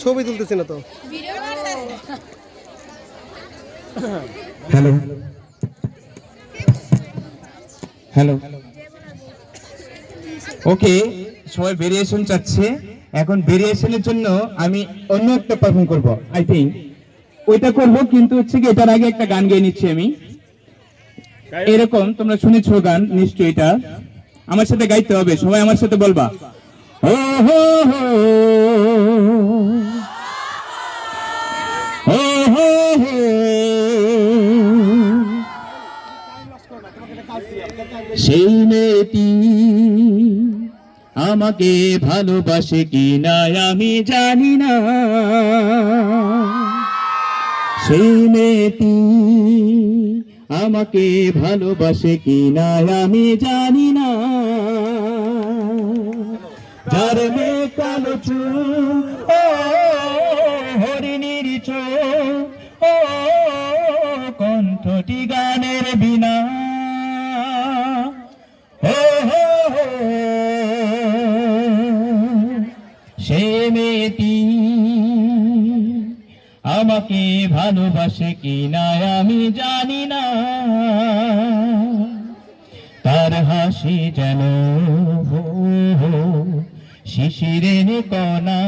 ছবি তুলতেছি না তো। হ্যালো হ্যালো, ওকে, সবাই ভেরিয়েশন চাচ্ছে। এখন ভেরিয়েশনের জন্য আমি অন্য একটা পারফর্ম করব। আই থিঙ্ক ওইটা করব, কিন্তু হচ্ছে কি এটার আগে একটা গান গেয়ে নিচ্ছি আমি। এরকম তোমরা শুনেছো গান নিশ্চয়ই, এটা আমার সাথে গাইতে হবে, সবাই আমার সাথে বলবা। ও হো হো, ও হো হো, সেই মেয়েটি আমাকে ভালোবাসে কি না আমি জানি না, সেই মেয়েটি আমাকে ভালোবাসে কি না আমি জানি না, যার মেয়ে কালো চুল, ও হরিণীর চোখ, ও কণ্ঠটি গানের বিনা, সে মেয়েটি আমাকে ভালোবাসে কি না আমি জানি না, তার হাসি যেন শিশিরের কণা,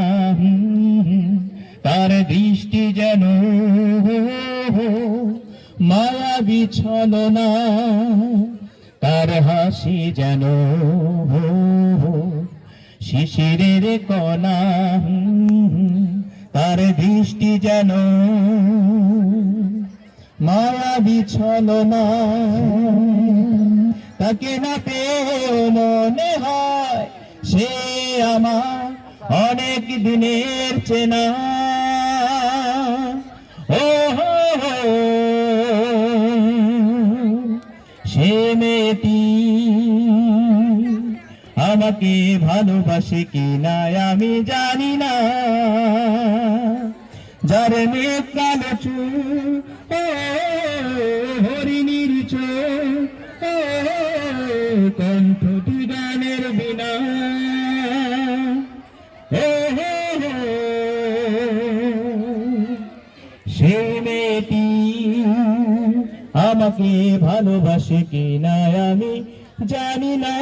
তার দৃষ্টি যেন মায়াবী ছলনা, তার হাসি যেন শিশিরের কণা, তার দৃষ্টি যেন মায়াবী ছলনা, তাকে না পেয়েও মনে হয় সে আমার অনেক দিনের চেনা, ও হো হো, সে মেয়েটি আমাকে ভালোবাসে কি না আমি জানি না, যার মেয়ে কালো চুল, ও হরিণীর চোখ, ও কণ্ঠটি গানের বিনা, সে মেয়েটি আমাকে ভালোবাসে কি না আমি জানি না।